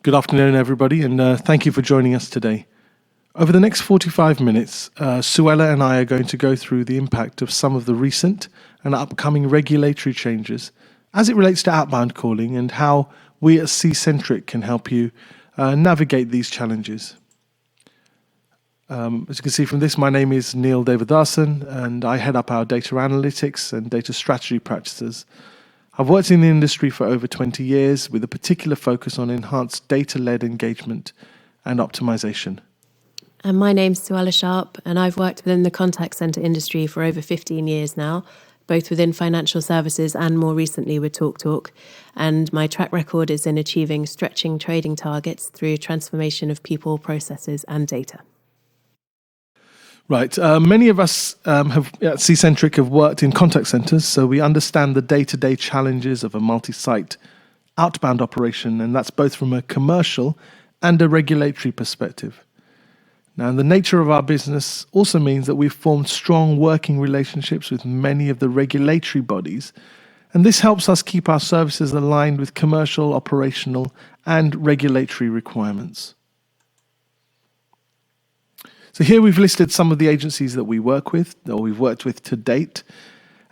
Good afternoon, everybody, and thank you for joining us today. Over the next 45 minutes, Suella and I are going to go through the impact of some of the recent and upcoming regulatory changes as it relates to outbound calling and how we at C-centric can help you navigate these challenges. As you can see from this, my name is Neil Devadarsan, and I head up our data analytics and data strategy practices. I've worked in the industry for over 20 years with a particular focus on enhanced data-led engagement and optimization. And my name's Suella Sharp, and I've worked within the contact centre industry for over 15 years now, both within financial services and more recently with TalkTalk. And my track record is in achieving stretching trading targets through transformation of people, processes and data. Right. Many of us at C-centric have worked in contact centres, so we understand the day-to-day challenges of a multi-site outbound operation, and that's both from a commercial and a regulatory perspective. Now, the nature of our business also means that we've formed strong working relationships with many of the regulatory bodies, and this helps us keep our services aligned with commercial, operational, and regulatory requirements. So here we've listed some of the agencies that we work with, or we've worked with to date.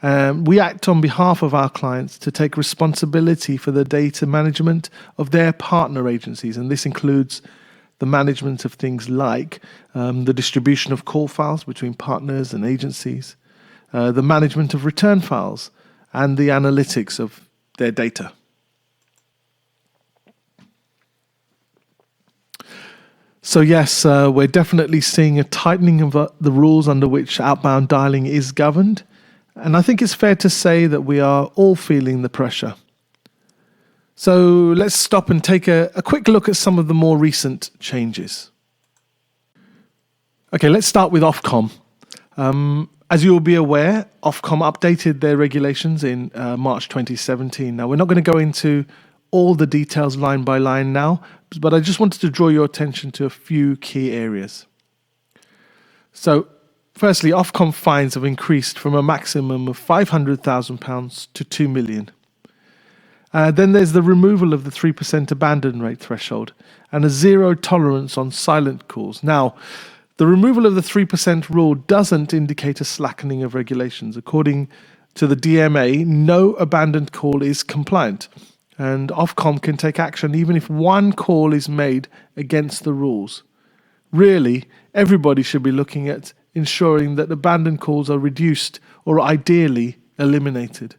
We act on behalf of our clients to take responsibility for the data management of their partner agencies, and this includes the management of things like the distribution of call files between partners and agencies, the management of return files, and the analytics of their data. So yes, we're definitely seeing a tightening of the rules under which outbound dialing is governed, and I think it's fair to say that we are all feeling the pressure. So let's stop and take a quick look at some of the more recent changes. Okay, let's start with Ofcom. As you will be aware, Ofcom updated their regulations in March 2017. Now, we're not going to go into all the details line by line now, but I just wanted to draw your attention to a few key areas. So, firstly, Ofcom fines have increased from a maximum of £500,000 to £2 million. Then there's the removal of the 3% abandon rate threshold and a zero tolerance on silent calls. Now, the removal of the 3% rule doesn't indicate a slackening of regulations. According to the DMA, no abandoned call is compliant, and Ofcom can take action even if one call is made against the rules. Really, everybody should be looking at ensuring that abandoned calls are reduced or ideally eliminated.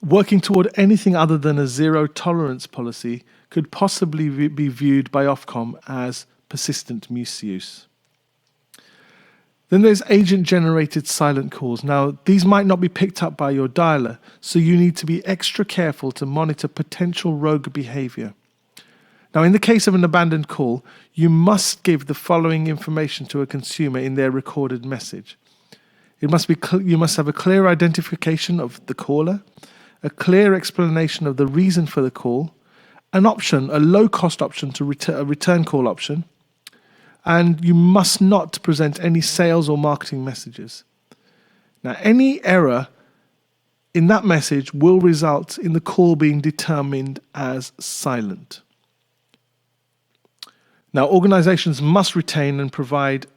Working toward anything other than a zero tolerance policy could possibly be viewed by Ofcom as persistent misuse. Then there's agent-generated silent calls. Now, these might not be picked up by your dialer, so you need to be extra careful to monitor potential rogue behavior. Now, in the case of an abandoned call, you must give the following information to a consumer in their recorded message. You must have a clear identification of the caller, a clear explanation of the reason for the call, an option, a low-cost option to a return call option, and you must not present any sales or marketing messages. Now, any error in that message will result in the call being determined as silent. Now, organizations must retain and provide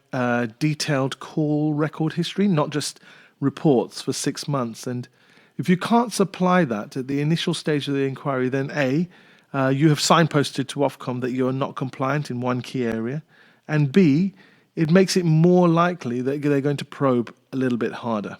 detailed call record history, not just reports for 6 months. And if you can't supply that at the initial stage of the inquiry, then A, you have signposted to Ofcom that you are not compliant in one key area, and B, it makes it more likely that they're going to probe a little bit harder.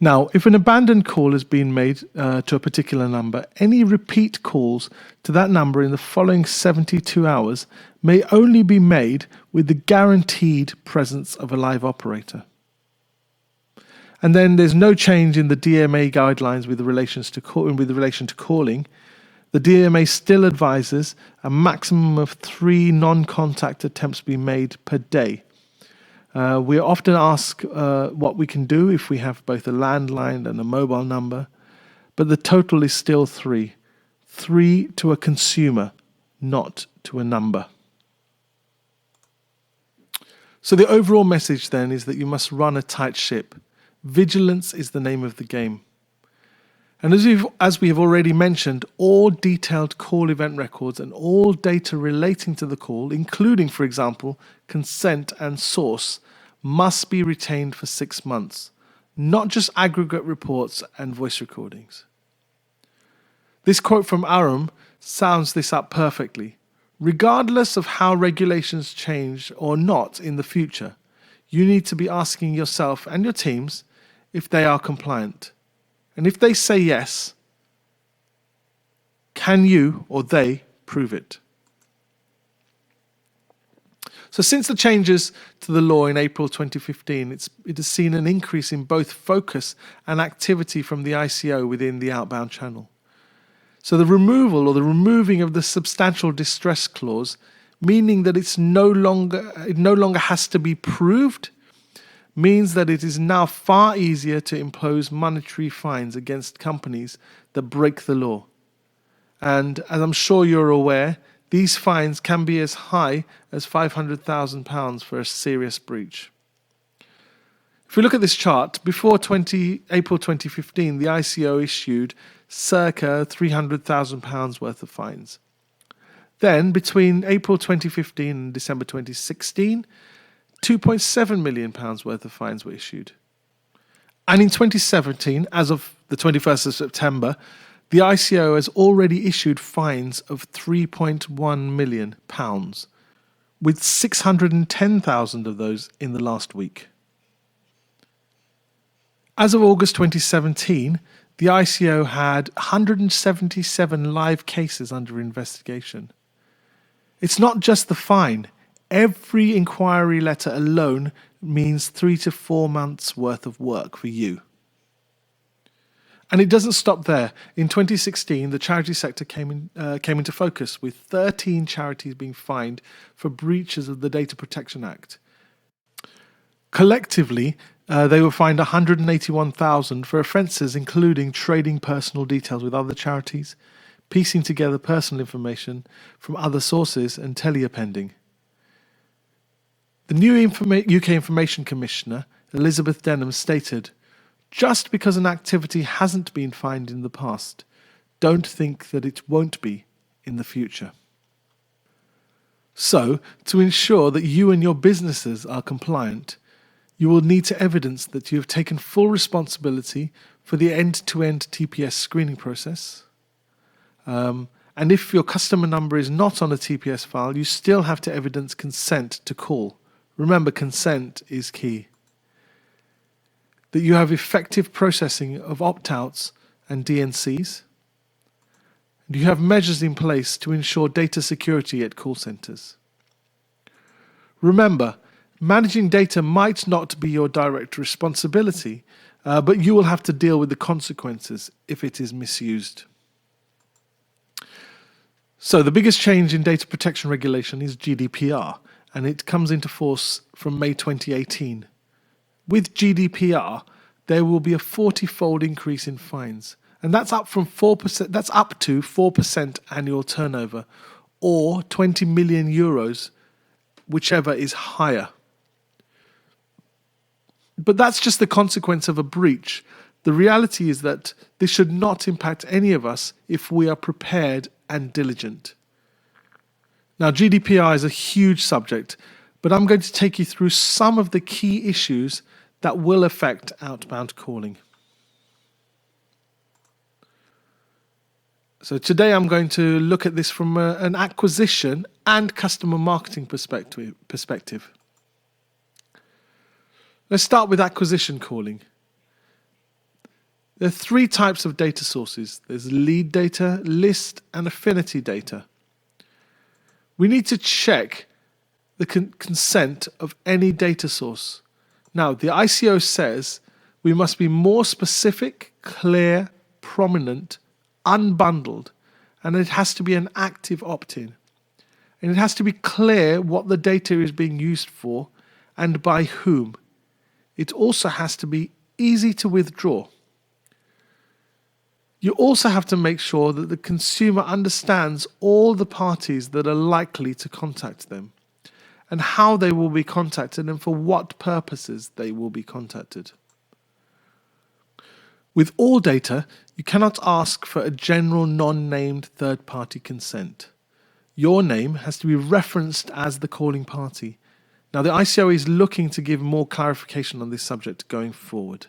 Now, if an abandoned call has been made to a particular number, any repeat calls to that number in the following 72 hours may only be made with the guaranteed presence of a live operator. And then there's no change in the DMA guidelines with relation to calling. The DMA still advises a maximum of 3 non-contact attempts be made per day. We often ask what we can do if we have both a landline and a mobile number, but the total is still 3. 3 to a consumer, not to a number. So the overall message then is that you must run a tight ship. Vigilance is the name of the game. And as we have already mentioned, all detailed call event records and all data relating to the call, including, for example, consent and source, must be retained for 6 months, not just aggregate reports and voice recordings. This quote from Aram sounds this up perfectly. Regardless of how regulations change or not in the future, you need to be asking yourself and your teams if they are compliant. And if they say yes, can you or they prove it? So since the changes to the law in April 2015, it has seen an increase in both focus and activity from the ICO within the outbound channel. So the removal or the removing of the substantial distress clause, meaning that it no longer has to be proved, means that it is now far easier to impose monetary fines against companies that break the law. And as I'm sure you're aware, these fines can be as high as £500,000 for a serious breach. If we look at this chart, before April 2015, the ICO issued circa £300,000 worth of fines. Then, between April 2015 and December 2016, £2.7 million worth of fines were issued. And in 2017, as of the 21st of September, the ICO has already issued fines of £3.1 million, with 610,000 of those in the last week. As of August 2017, the ICO had 177 live cases under investigation. It's not just the fine. Every inquiry letter alone means 3 to 4 months worth of work for you. And it doesn't stop there. In 2016, the charity sector came into focus, with 13 charities being fined for breaches of the Data Protection Act. Collectively, they were fined £181,000 for offences including trading personal details with other charities, piecing together personal information from other sources, and teleappending. The new UK Information Commissioner, Elizabeth Denham, stated, "Just because an activity hasn't been fined in the past, don't think that it won't be in the future." So, to ensure that you and your businesses are compliant, you will need to evidence that you have taken full responsibility for the end-to-end TPS screening process. And if your customer number is not on a TPS file, you still have to evidence consent to call. Remember, consent is key. That you have effective processing of opt-outs and DNCs. Do you have measures in place to ensure data security at call centers? Remember, managing data might not be your direct responsibility, but you will have to deal with the consequences if it is misused. So the biggest change in data protection regulation is GDPR, and it comes into force from May 2018. With GDPR, there will be a 40-fold increase in fines, and that's up from 4%. That's up to 4% annual turnover, or 20 million euros, whichever is higher. But that's just the consequence of a breach. The reality is that this should not impact any of us if we are prepared and diligent. Now, GDPR is a huge subject, but I'm going to take you through some of the key issues that will affect outbound calling. So today I'm going to look at this from an acquisition and customer marketing perspective. Let's start with acquisition calling. There are 3 types of data sources. There's lead data, list, and affinity data. We need to check the consent of any data source. Now, the ICO says we must be more specific, clear, prominent, unbundled, and it has to be an active opt-in. And it has to be clear what the data is being used for and by whom. It also has to be easy to withdraw. You also have to make sure that the consumer understands all the parties that are likely to contact them and how they will be contacted and for what purposes they will be contacted. With all data, You cannot ask for a general non-named third-party consent. Your name has to be referenced as the calling party. Now, the ICO is looking to give more clarification on this subject going forward.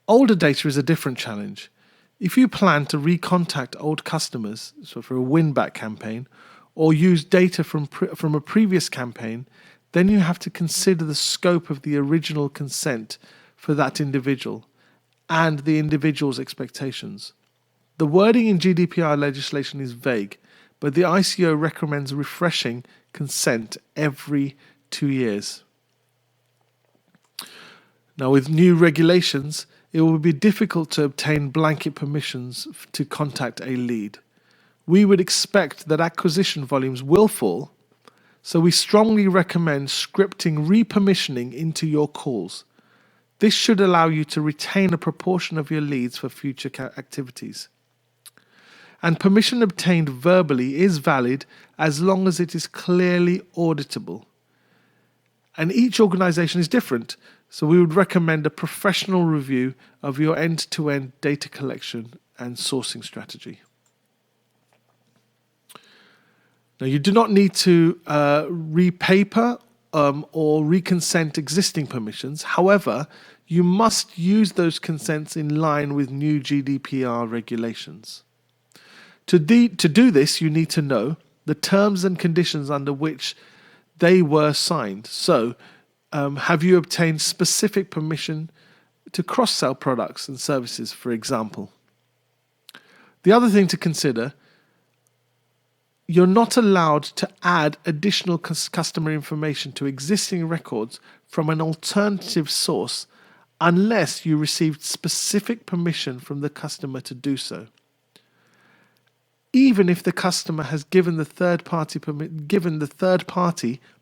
Older data is a different challenge. If you plan to recontact old customers, so for a win-back campaign, or use data from a previous campaign, then you have to consider the scope of the original consent for that individual and the individual's expectations. The wording in GDPR legislation is vague, but the ICO recommends refreshing consent every 2 years. Now, with new regulations, it will be difficult to obtain blanket permissions to contact a lead. We would expect that acquisition volumes will fall, so we strongly recommend scripting repermissioning into your calls. This should allow you to retain a proportion of your leads for future activities. And permission obtained verbally is valid as long as it is clearly auditable. And each organization is different, so we would recommend a professional review of your end-to-end data collection and sourcing strategy. Now, you do not need to repaper or reconsent existing permissions. However, you must use those consents in line with new GDPR regulations. To do this, you need to know the terms and conditions under which they were signed. So, have you obtained specific permission to cross-sell products and services, for example? The other thing to consider, you're not allowed to add additional customer information to existing records from an alternative source unless you received specific permission from the customer to do so. Even if the customer has given the third party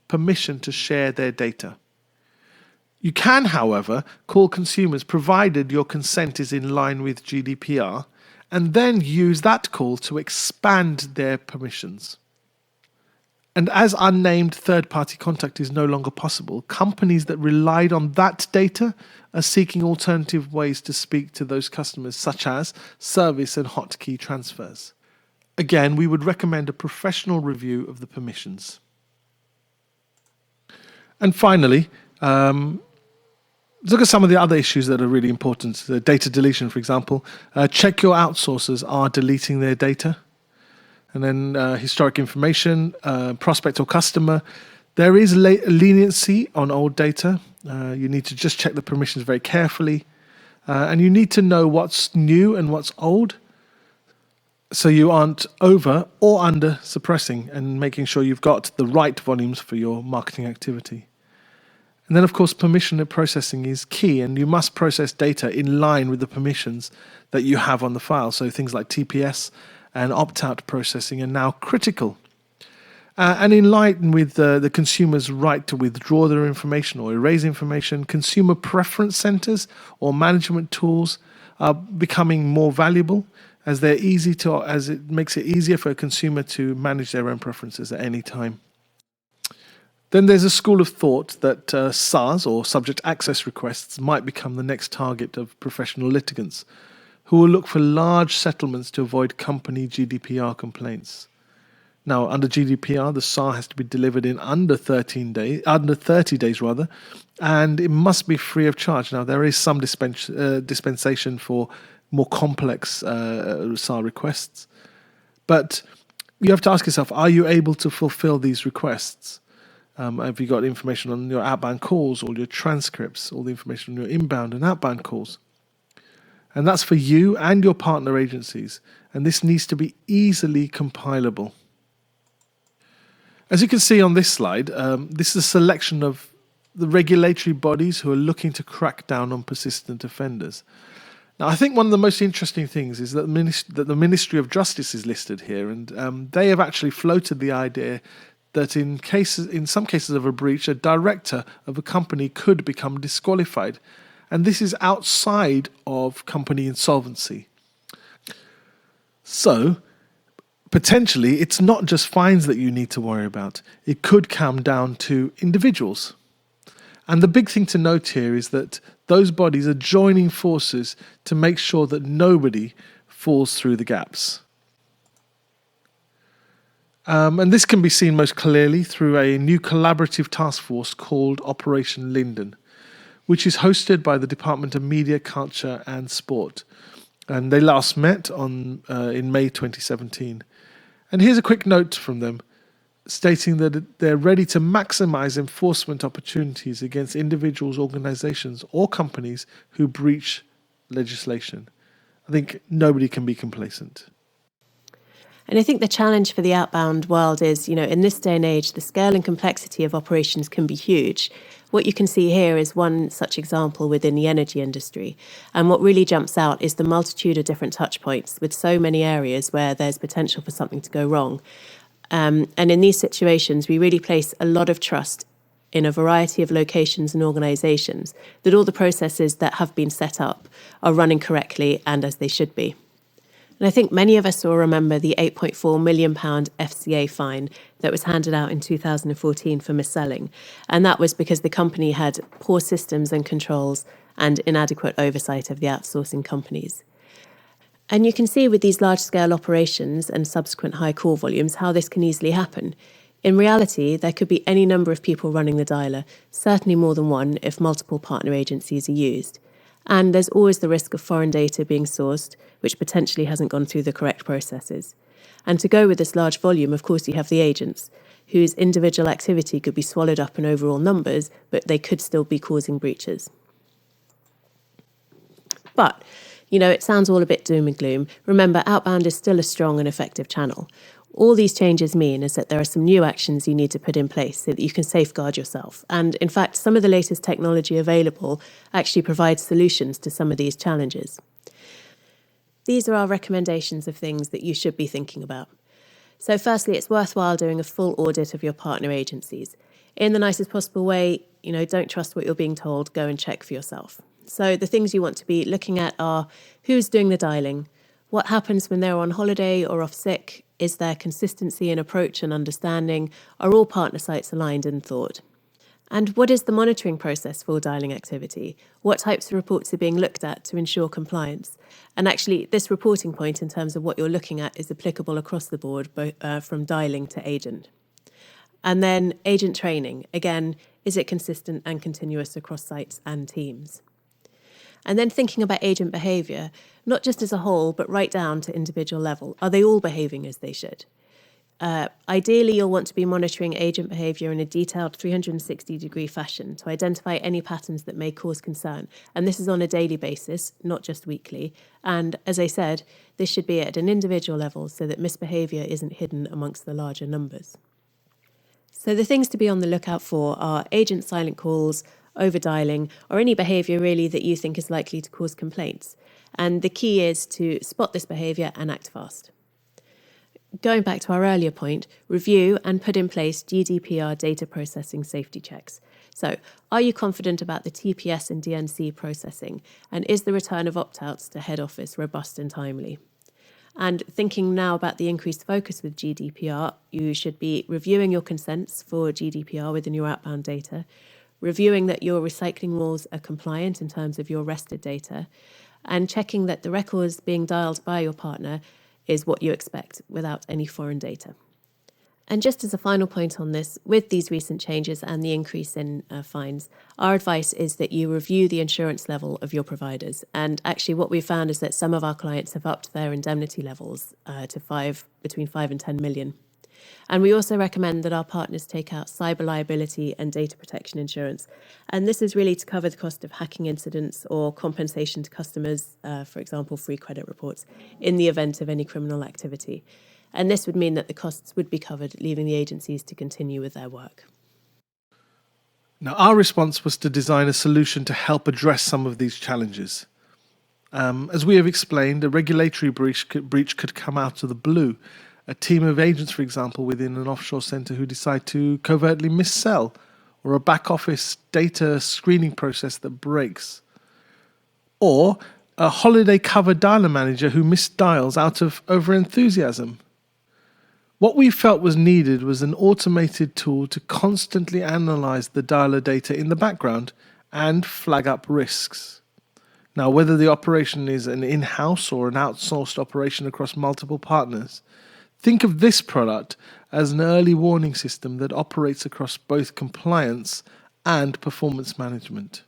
permission to share their data. You can, however, call consumers provided your consent is in line with GDPR, and then use that call to expand their permissions. And as unnamed third-party contact is no longer possible, companies that relied on that data are seeking alternative ways to speak to those customers, such as service and hotkey transfers. Again, we would recommend a professional review of the permissions. And finally, let's look at some of the other issues that are really important. Data deletion, for example. Check your outsourcers are deleting their data. And then historic information, prospect or customer. There is leniency on old data. You need to just check the permissions very carefully. And you need to know what's new and what's old, so you aren't over or under suppressing and making sure you've got the right volumes for your marketing activity. And then, of course, permission processing is key, and you must process data in line with the permissions that you have on the file. So things like TPS and opt-out processing are now critical. And in line with the consumer's right to withdraw their information or erase information, consumer preference centers or management tools are becoming more valuable as it makes it easier for a consumer to manage their own preferences at any time. Then there's a school of thought that SARs, or subject access requests, might become the next target of professional litigants who will look for large settlements to avoid company GDPR complaints. Now, under GDPR, the SAR has to be delivered in under 30 days, and it must be free of charge. Now, there is some dispensation for more complex SAR requests, but you have to ask yourself, are you able to fulfill these requests? Have you got information on your outbound calls, all your transcripts, all the information on your inbound and outbound calls? And that's for you and your partner agencies, and this needs to be easily compilable. As you can see on this slide, this is a selection of the regulatory bodies who are looking to crack down on persistent offenders. Now, I think one of the most interesting things is that the Ministry of Justice is listed here, and they have actually floated the idea that in some cases of a breach, a director of a company could become disqualified. And this is outside of company insolvency. So, potentially, it's not just fines that you need to worry about. It could come down to individuals. And the big thing to note here is that those bodies are joining forces to make sure that nobody falls through the gaps. And this can be seen most clearly through a new collaborative task force called Operation Linden, which is hosted by the Department of Media, Culture and Sport. And they last met in May 2017. And here's a quick note from them stating that they're ready to maximize enforcement opportunities against individuals, organizations, or companies who breach legislation. I think nobody can be complacent. And I think the challenge for the outbound world is, in this day and age, the scale and complexity of operations can be huge. What you can see here is one such example within the energy industry. And what really jumps out is the multitude of different touch points with so many areas where there's potential for something to go wrong. And in these situations, we really place a lot of trust in a variety of locations and organisations that all the processes that have been set up are running correctly and as they should be. And I think many of us will remember the £8.4 million FCA fine that was handed out in 2014 for mis-selling. And that was because the company had poor systems and controls and inadequate oversight of the outsourcing companies. And you can see with these large-scale operations and subsequent high call volumes how this can easily happen. In reality, there could be any number of people running the dialer, certainly more than one if multiple partner agencies are used. And there's always the risk of foreign data being sourced, which potentially hasn't gone through the correct processes. And to go with this large volume, of course, you have the agents, whose individual activity could be swallowed up in overall numbers, but they could still be causing breaches. But it sounds all a bit doom and gloom. Remember, outbound is still a strong and effective channel. All these changes mean is that there are some new actions you need to put in place so that you can safeguard yourself. And in fact, some of the latest technology available actually provides solutions to some of these challenges. These are our recommendations of things that you should be thinking about. So firstly, it's worthwhile doing a full audit of your partner agencies. In the nicest possible way, don't trust what you're being told, go and check for yourself. So the things you want to be looking at are who's doing the dialing, what happens when they're on holiday or off sick, is there consistency in approach and understanding, are all partner sites aligned in thought? And what is the monitoring process for dialing activity? What types of reports are being looked at to ensure compliance? And actually, this reporting point in terms of what you're looking at is applicable across the board, both from dialing to agent. And then agent training. Again, is it consistent and continuous across sites and teams? And then thinking about agent behaviour, not just as a whole, but right down to individual level. Are they all behaving as they should? Ideally, you'll want to be monitoring agent behaviour in a detailed 360-degree fashion to identify any patterns that may cause concern. And this is on a daily basis, not just weekly. And as I said, this should be at an individual level so that misbehaviour isn't hidden amongst the larger numbers. So the things to be on the lookout for are agent silent calls, over-dialing, or any behaviour really that you think is likely to cause complaints. And the key is to spot this behaviour and act fast. Going back to our earlier point, review and put in place GDPR data processing safety checks. So, are you confident about the TPS and DNC processing? And is the return of opt-outs to head office robust and timely? And thinking now about the increased focus with GDPR, you should be reviewing your consents for GDPR within your outbound data, reviewing that your recycling rules are compliant in terms of your rested data, and checking that the records being dialed by your partner is what you expect without any foreign data. And just as a final point on this, with these recent changes and the increase in fines, our advice is that you review the insurance level of your providers. And actually what we found is that some of our clients have upped their indemnity levels to between 5 and 10 million. And we also recommend that our partners take out cyber liability and data protection insurance. And this is really to cover the cost of hacking incidents or compensation to customers, for example, free credit reports, in the event of any criminal activity. And this would mean that the costs would be covered, leaving the agencies to continue with their work. Now, our response was to design a solution to help address some of these challenges. As we have explained, a regulatory breach could come out of the blue. A team of agents, for example, within an offshore centre who decide to covertly mis-sell, or a back office data screening process that breaks. Or a holiday cover dialer manager who misdials out of over-enthusiasm. What we felt was needed was an automated tool to constantly analyse the dialer data in the background and flag up risks. Now, whether the operation is an in-house or an outsourced operation across multiple partners, think of this product as an early warning system that operates across both compliance and performance management.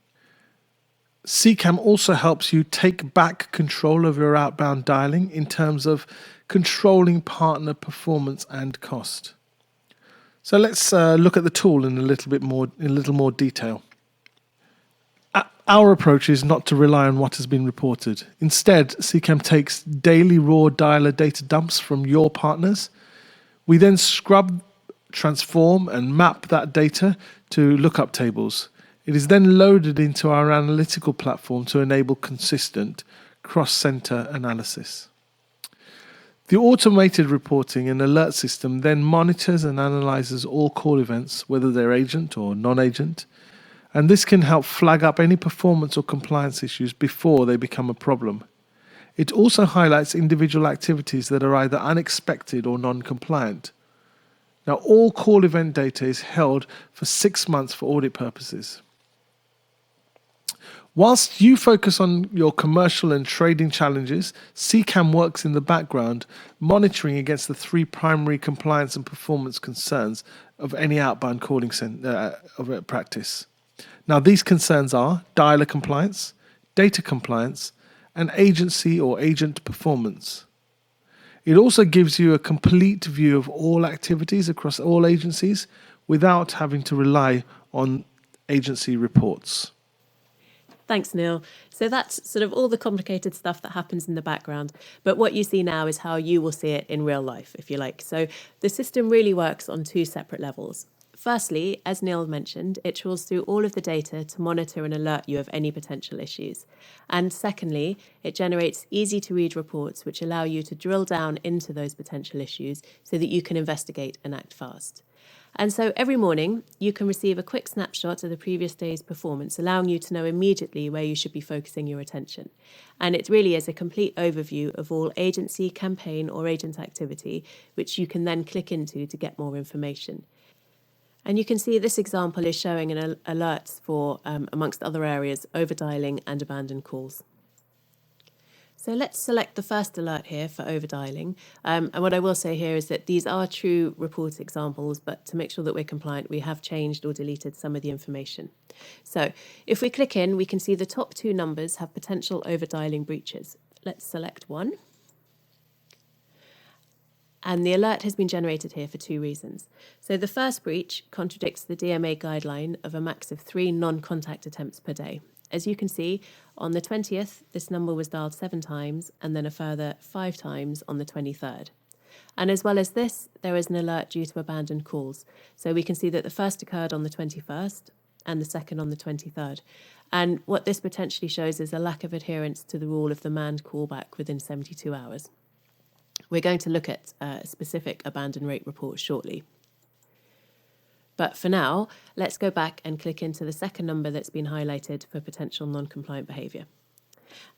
CCAM also helps you take back control of your outbound dialing in terms of controlling partner performance and cost. So let's look at the tool in a little more detail. Our approach is not to rely on what has been reported. Instead, CCAM takes daily raw dialer data dumps from your partners. We then scrub, transform, and map that data to lookup tables. It is then loaded into our analytical platform to enable consistent cross-center analysis. The automated reporting and alert system then monitors and analyzes all call events, whether they're agent or non-agent, and this can help flag up any performance or compliance issues before they become a problem. It also highlights individual activities that are either unexpected or non-compliant. Now, all call event data is held for 6 months for audit purposes. Whilst you focus on your commercial and trading challenges, CCAM works in the background, monitoring against the 3 primary compliance and performance concerns of any outbound calling practice. Now, these concerns are dialer compliance, data compliance, and agency or agent performance. It also gives you a complete view of all activities across all agencies without having to rely on agency reports. Thanks, Neil. So that's sort of all the complicated stuff that happens in the background. But what you see now is how you will see it in real life, if you like. So the system really works on 2 separate levels. Firstly, as Neil mentioned, it trawls through all of the data to monitor and alert you of any potential issues. And secondly, it generates easy-to-read reports which allow you to drill down into those potential issues so that you can investigate and act fast. And so every morning, you can receive a quick snapshot of the previous day's performance, allowing you to know immediately where you should be focusing your attention. And it really is a complete overview of all agency, campaign, or agent activity, which you can then click into to get more information. And you can see this example is showing an alerts for, amongst other areas, overdialing and abandoned calls. So let's select the first alert here for overdialing. And what I will say here is that these are true report examples, but to make sure that we're compliant, we have changed or deleted some of the information. So if we click in, we can see the top 2 numbers have potential overdialing breaches. Let's select one. And the alert has been generated here for 2 reasons. So the first breach contradicts the DMA guideline of a max of 3 non-contact attempts per day. As you can see, on the 20th, this number was dialed 7 times and then a further 5 times on the 23rd. And as well as this, there is an alert due to abandoned calls. So we can see that the first occurred on the 21st and the second on the 23rd. And what this potentially shows is a lack of adherence to the rule of the manned callback within 72 hours. We're going to look at specific abandon rate reports shortly. But for now, let's go back and click into the second number that's been highlighted for potential non-compliant behaviour.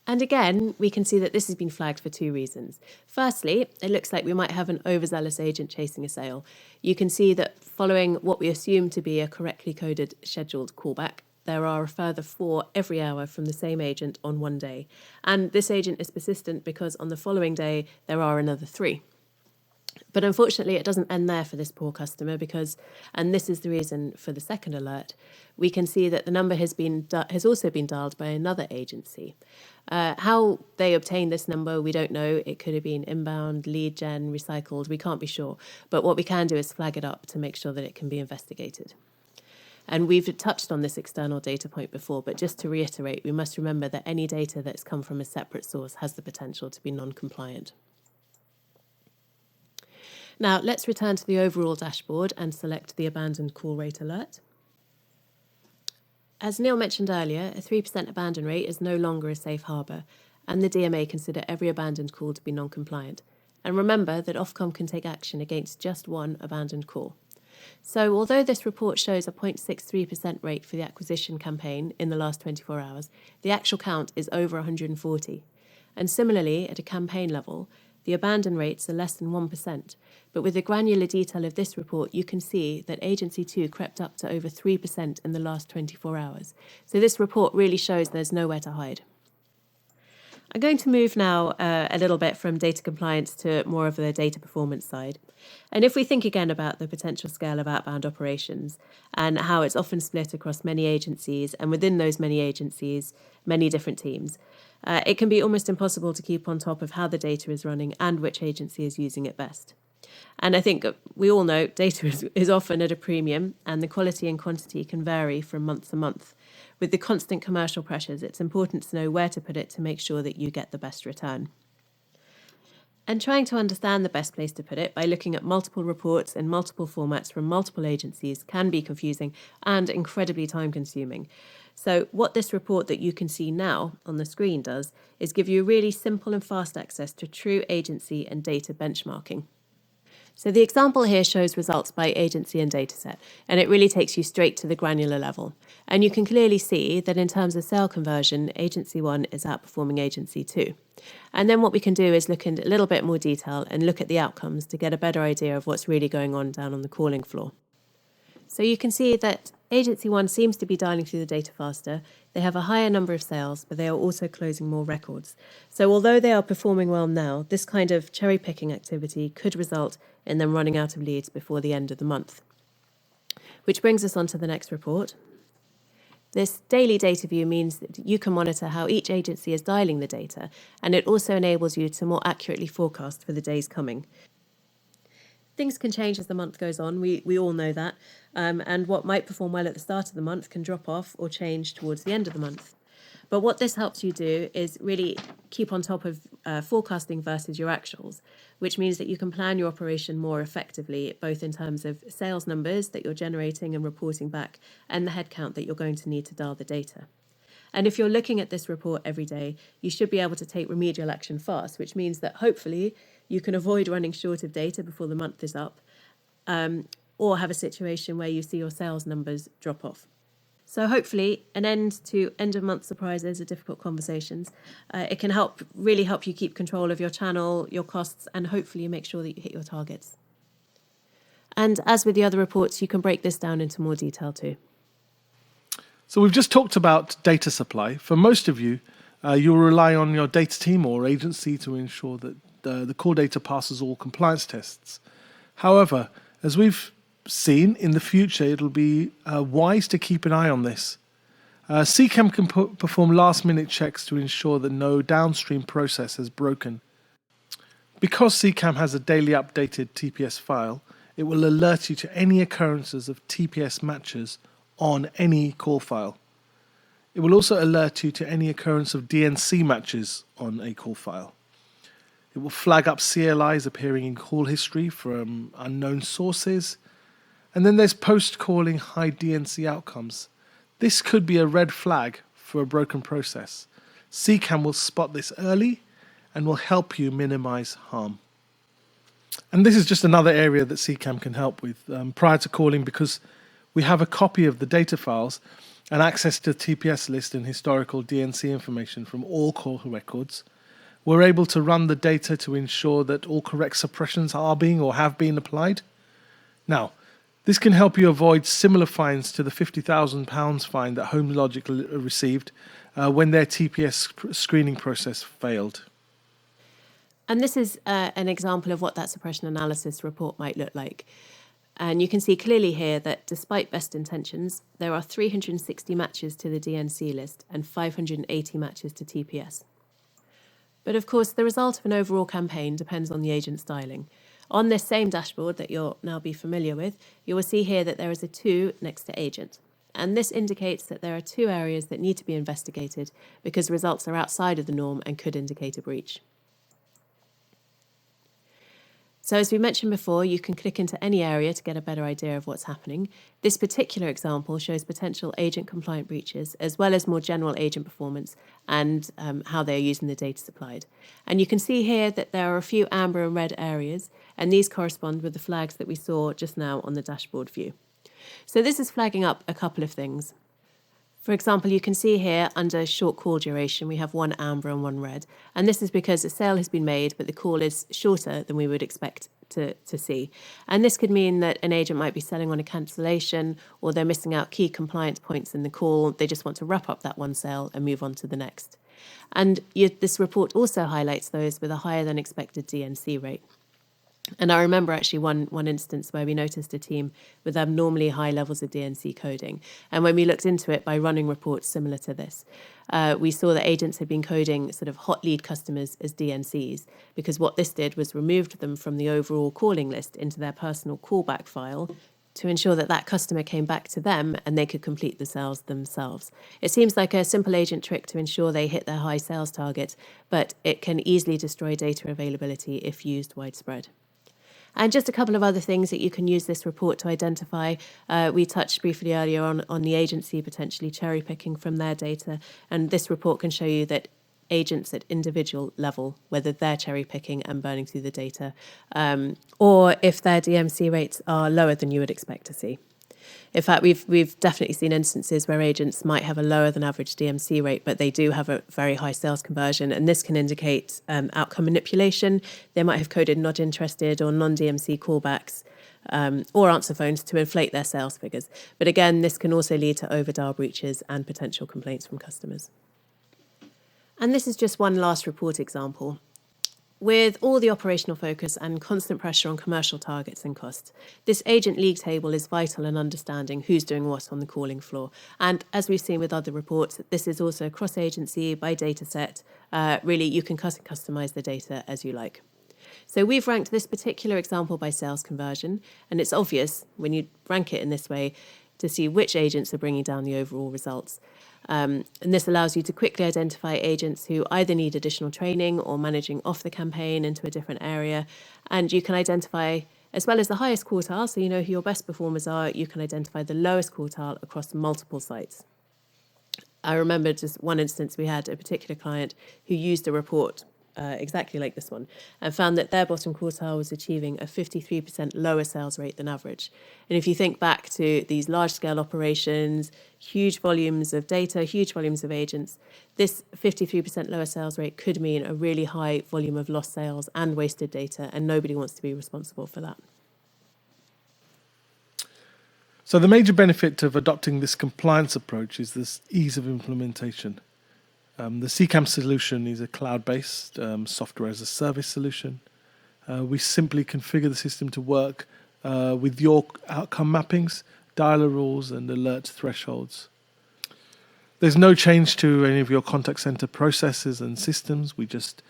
And again, we can see that this has been flagged for 2 reasons. Firstly, it looks like we might have an overzealous agent chasing a sale. You can see that following what we assume to be a correctly coded scheduled callback, there are a further 4 every hour from the same agent on one day. And this agent is persistent because on the following day, there are another 3. But unfortunately, it doesn't end there for this poor customer because, and this is the reason for the second alert, we can see that the number has also been dialed by another agency. How they obtained this number, we don't know. It could have been inbound, lead gen, recycled. We can't be sure. But what we can do is flag it up to make sure that it can be investigated. And we've touched on this external data point before, but just to reiterate, we must remember that any data that's come from a separate source has the potential to be non-compliant. Now, let's return to the overall dashboard and select the abandoned call rate alert. As Neil mentioned earlier, a 3% abandon rate is no longer a safe harbour, and the DMA consider every abandoned call to be non-compliant. And remember that Ofcom can take action against just one abandoned call. So although this report shows a 0.63% rate for the acquisition campaign in the last 24 hours, the actual count is over 140. And similarly, at a campaign level, the abandon rates are less than 1%. But with the granular detail of this report, you can see that Agency 2 crept up to over 3% in the last 24 hours. So this report really shows there's nowhere to hide. I'm going to move now a little bit from data compliance to more of the data performance side. And if we think again about the potential scale of outbound operations and how it's often split across many agencies, and within those many agencies, many different teams, it can be almost impossible to keep on top of how the data is running and which agency is using it best. And I think we all know data is often at a premium, and the quality and quantity can vary from month to month. With the constant commercial pressures, it's important to know where to put it to make sure that you get the best return. And trying to understand the best place to put it by looking at multiple reports in multiple formats from multiple agencies can be confusing and incredibly time-consuming. So what this report that you can see now on the screen does is give you really simple and fast access to true agency and data benchmarking. So the example here shows results by agency and dataset, and it really takes you straight to the granular level. And you can clearly see that in terms of sale conversion, Agency 1 is outperforming Agency 2. And then what we can do is look in a little bit more detail and look at the outcomes to get a better idea of what's really going on down on the calling floor. So you can see that Agency 1 seems to be dialing through the data faster. They have a higher number of sales, but they are also closing more records. So although they are performing well now, this kind of cherry-picking activity could result in them running out of leads before the end of the month. Which brings us on to the next report. This daily data view means that you can monitor how each agency is dialing the data, and it also enables you to more accurately forecast for the days coming. Things can change as the month goes on, we all know that, and what might perform well at the start of the month can drop off or change towards the end of the month. But what this helps you do is really keep on top of forecasting versus your actuals, which means that you can plan your operation more effectively, both in terms of sales numbers that you're generating and reporting back, and the headcount that you're going to need to dial the data. And if you're looking at this report every day, you should be able to take remedial action fast, which means that hopefully you can avoid running short of data before the month is up, or have a situation where you see your sales numbers drop off. So hopefully an end to end-of-month surprises are difficult conversations. It can really help you keep control of your channel, your costs, and hopefully make sure that you hit your targets. And as with the other reports, you can break this down into more detail too. So we've just talked about data supply. For most of you, you'll rely on your data team or agency to ensure that the core data passes all compliance tests. However, as we've seen, in the future, it'll be wise to keep an eye on this. CCAM can perform last-minute checks to ensure that no downstream process has broken. Because CCAM has a daily updated TPS file, it will alert you to any occurrences of TPS matches on any call file. It will also alert you to any occurrence of DNC matches on a call file. It will flag up CLIs appearing in call history from unknown sources. And then there's post-calling high DNC outcomes. This could be a red flag for a broken process. CCAM will spot this early and will help you minimize harm. And this is just another area that CCAM can help with prior to calling, because we have a copy of the data files and access to the TPS list and historical DNC information from all call records. We're able to run the data to ensure that all correct suppressions are being or have been applied. Now, this can help you avoid similar fines to the £50,000 fine that HomeLogic received when their TPS screening process failed. And this is an example of what that suppression analysis report might look like. And you can see clearly here that despite best intentions, there are 360 matches to the DNC list and 580 matches to TPS. But of course, the result of an overall campaign depends on the agent styling. On this same dashboard that you'll now be familiar with, you will see here that there is a 2 next to agent. And this indicates that there are 2 areas that need to be investigated because results are outside of the norm and could indicate a breach. So as we mentioned before, you can click into any area to get a better idea of what's happening. This particular example shows potential agent compliant breaches, as well as more general agent performance and how they are using the data supplied. And you can see here that there are a few amber and red areas, and these correspond with the flags that we saw just now on the dashboard view. So this is flagging up a couple of things. For example, you can see here under short call duration, we have one amber and one red. And this is because a sale has been made, but the call is shorter than we would expect to see. And this could mean that an agent might be selling on a cancellation, or they're missing out key compliance points in the call. They just want to wrap up that one sale and move on to the next. And this report also highlights those with a higher than expected DNC rate. And I remember actually one instance where we noticed a team with abnormally high levels of DNC coding. And when we looked into it by running reports similar to this, we saw that agents had been coding sort of hot lead customers as DNCs, because what this did was removed them from the overall calling list into their personal callback file to ensure that that customer came back to them and they could complete the sales themselves. It seems like a simple agent trick to ensure they hit their high sales targets, but it can easily destroy data availability if used widespread. And just a couple of other things that you can use this report to identify. We touched briefly earlier on the agency potentially cherry picking from their data. And this report can show you that agents at individual level, whether they're cherry picking and burning through the data, or if their DMC rates are lower than you would expect to see. In fact, we've definitely seen instances where agents might have a lower than average DMC rate, but they do have a very high sales conversion, and this can indicate outcome manipulation. They might have coded not interested or non-DMC callbacks or answer phones to inflate their sales figures. But again, this can also lead to over-dial breaches and potential complaints from customers. And this is just one last report example. With all the operational focus and constant pressure on commercial targets and costs, this agent league table is vital in understanding who's doing what on the calling floor. And as we've seen with other reports, this is also cross-agency by data set. Really, you can customize the data as you like. So we've ranked this particular example by sales conversion, and it's obvious when you rank it in this way to see which agents are bringing down the overall results. And this allows you to quickly identify agents who either need additional training or managing off the campaign into a different area. And you can identify, as well as the highest quartile, so you know who your best performers are, you can identify the lowest quartile across multiple sites. I remember just one instance, we had a particular client who used a report exactly like this one, and found that their bottom quartile was achieving a 53% lower sales rate than average. And if you think back to these large-scale operations, huge volumes of data, huge volumes of agents, this 53% lower sales rate could mean a really high volume of lost sales and wasted data, and nobody wants to be responsible for that. So the major benefit of adopting this compliance approach is this ease of implementation. The CCAM solution is a cloud-based software as a service solution. We simply configure the system to work with your outcome mappings, dialer rules, and alert thresholds. There's no change to any of your contact center processes and systems. We just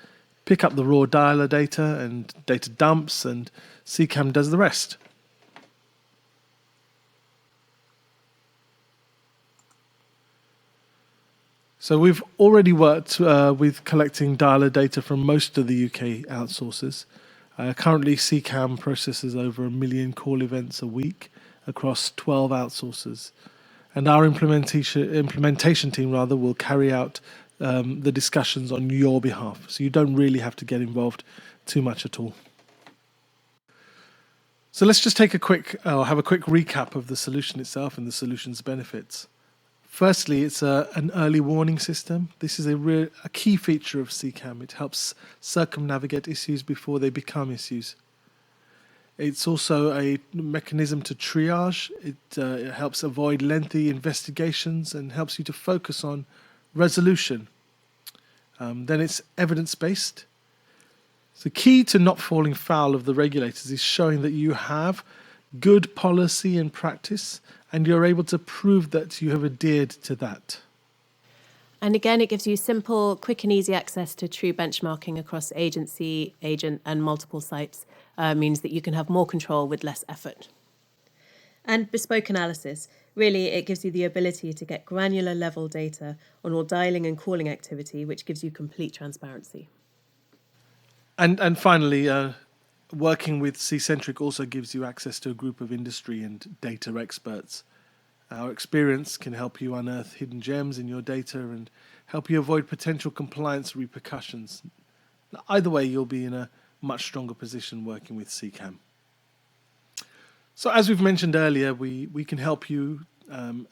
pick up the raw dialer data and data dumps, and CCAM does the rest. So we've already worked with collecting dialer data from most of the UK outsourcers. Currently, CCAM processes over 1 million call events a week across 12 outsourcers. And our implementation team will carry out the discussions on your behalf. So you don't really have to get involved too much at all. So let's just have a quick recap of the solution itself and the solution's benefits. Firstly, it's an early warning system. This is a key feature of CCAM. It helps circumnavigate issues before they become issues. It's also a mechanism to triage. It helps avoid lengthy investigations and helps you to focus on resolution. Then it's evidence-based. The key to not falling foul of the regulators is showing that you have good policy and practice, and you're able to prove that you have adhered to that. And again, it gives you simple, quick and easy access to true benchmarking across agency, agent, and multiple sites. Means that you can have more control with less effort. And bespoke analysis. Really, it gives you the ability to get granular level data on all dialing and calling activity, which gives you complete transparency. And finally, working with C-centric also gives you access to a group of industry and data experts. Our experience can help you unearth hidden gems in your data and help you avoid potential compliance repercussions. Either way, you'll be in a much stronger position working with CCAM. So as we've mentioned earlier, we can help you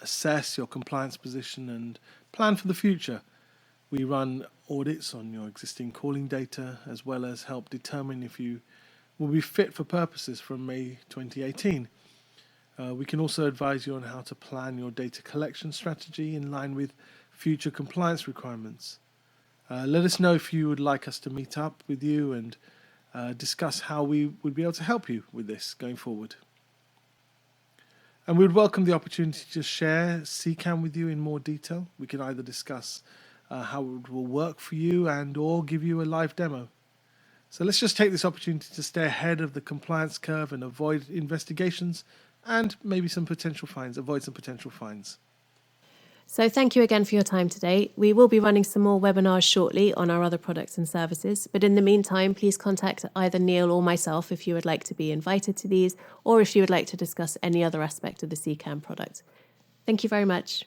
assess your compliance position and plan for the future. We run audits on your existing calling data as well as help determine if you will be fit for purposes from May 2018. We can also advise you on how to plan your data collection strategy in line with future compliance requirements. Let us know if you would like us to meet up with you and discuss how we would be able to help you with this going forward. And we would welcome the opportunity to share CCAM with you in more detail. We can either discuss how it will work for you and or give you a live demo. So let's just take this opportunity to stay ahead of the compliance curve and avoid investigations and maybe avoid some potential fines. So thank you again for your time today. We will be running some more webinars shortly on our other products and services, but in the meantime, please contact either Neil or myself if you would like to be invited to these, or if you would like to discuss any other aspect of the CCAM product. Thank you very much.